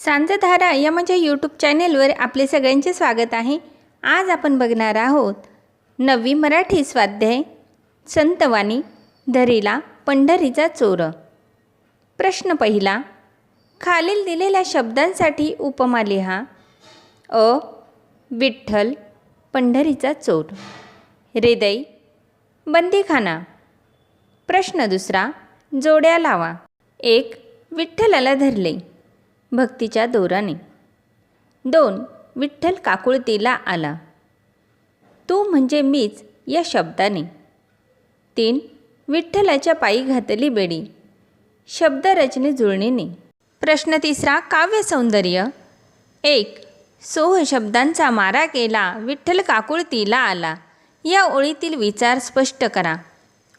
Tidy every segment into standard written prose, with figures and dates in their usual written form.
सांजधारा या माझ्या यूट्यूब चॅनेलवर आपले सगळ्यांचे स्वागत आहे। आज आपण बघणार आहोत 9वी मराठी स्वाध्याय संतवाणी धरीला पंढरीचा चोर। प्रश्न पहिला, खालील दिलेल्या शब्दांसाठी उपमा लिहा। अ. विठ्ठल पंढरीचा चोर, हृदय बंदीखाना। प्रश्न दुसरा, जोड्या लावा। 1. विठ्ठलाला धरले भक्तीच्या दोराने। 2. विठ्ठल काकुळतीला आला तू म्हणजे मीच या शब्दाने। 3. विठ्ठलाच्या पायी घातली बेडी शब्दरचने जुळणीने। प्रश्न तिसरा, काव्य सौंदर्य। 1. सोह शब्दांचा मारा केला विठ्ठल काकुळतीला आला या ओळीतील विचार स्पष्ट करा।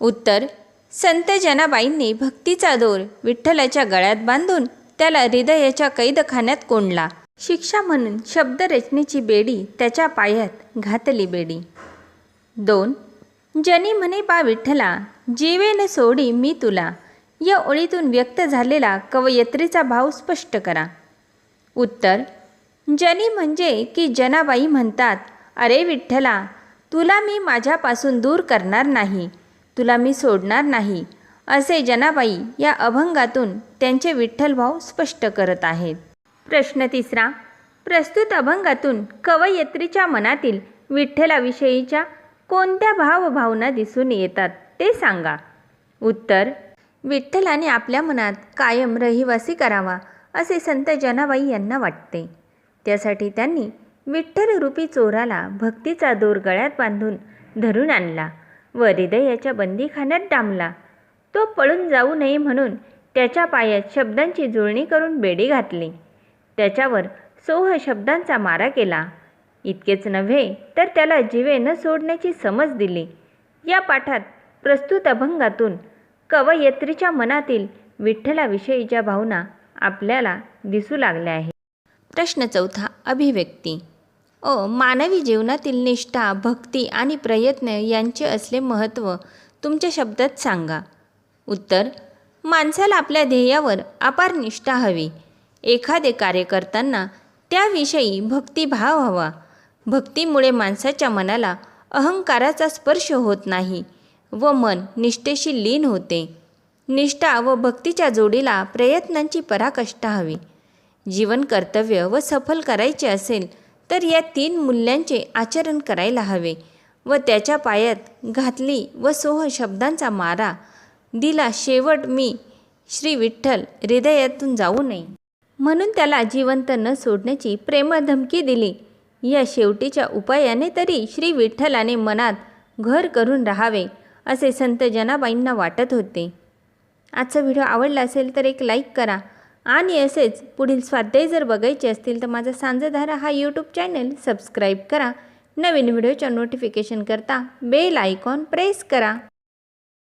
उत्तर, संत जनाबाईंनी भक्तीचा दोर विठ्ठलाच्या गळ्यात बांधून त्याला हृदयाच्या कैदखान्यात कोंडला। शिक्षा म्हणून शब्दरचनेची बेडी त्याच्या पायात घातली बेडी। 2. जनी म्हणे बा विठ्ठला जीवेन सोडी मी तुला या ओळीतून व्यक्त झालेला कवयित्रीचा भाव स्पष्ट करा। उत्तर, जनी म्हणजे की जनाबाई म्हणतात, अरे विठ्ठला तुला मी माझ्यापासून दूर करणार नाही, तुला मी सोडणार नाही असे जनाबाई या अभंगातून त्यांचे विठ्ठलभाव स्पष्ट करत आहेत। प्रश्न तिसरा, प्रस्तुत अभंगातून कवयित्रीच्या मनातील विठ्ठलाविषयीच्या कोणत्या भावभावना दिसून येतात ते सांगा। उत्तर, विठ्ठलाने आपल्या मनात कायम रहिवासी करावा असे संत जनाबाई यांना वाटते। त्यासाठी त्यांनी विठ्ठलरूपी चोराला भक्तीचा दोर गळ्यात बांधून धरून आणला व हृदयाच्या बंदीखान्यात डांबला। तो पळून जाऊ नये म्हणून त्याच्या पायात शब्दांची जुळणी करून बेडी घातली, त्याच्यावर सोह शब्दांचा मारा केला। इतकेच नव्हे तर त्याला जीवे न सोडण्याची समज दिली। या पाठात प्रस्तुत अभंगातून कवयित्रीच्या मनातील विठ्ठलाविषयीच्या भावना आपल्याला दिसू लागल्या आहेत। प्रश्न चौथा, अभिव्यक्ती। मानवी जीवनातील निष्ठा, भक्ती आणि प्रयत्न यांचे असले महत्त्व तुमच्या शब्दात सांगा। उत्तर, माणसाला आपल्या ध्येयावर अपार निष्ठा हवी। एखादे कार्य करताना त्याविषयी भक्तिभाव हवा। भक्तीमुळे माणसाच्या मनाला अहंकाराचा स्पर्श होत नाही व मन निष्ठेशी लीन होते। निष्ठा व भक्तीच्या जोडीला प्रयत्नांची पराकाष्ठा हवी। जीवन कर्तव्य व सफल करायचे असेल तर या 3 मूल्यांचे आचरण करायला हवे व त्याच्या पायात घातली व सोह शब्दांचा मारा दिला शेवट मी श्री विठ्ठल हृदयातून जाऊ नये म्हणून त्याला जिवंत न सोडण्याची प्रेम धमकी दिली। या शेवटीच्या उपायाने तरी श्री विठ्ठलाने मनात घर करून राहावे असे संत जनाबाईंना वाटत होते। आजचा व्हिडिओ आवडला असेल तर एक लाईक करा आणि असेच पुढील स्वाध्याय जर बघायचे असतील तर माझा सांजधारा हा यूट्यूब चॅनल सबस्क्राईब करा। नवीन व्हिडिओच्या नोटिफिकेशन करता बेल आयकॉन प्रेस करा।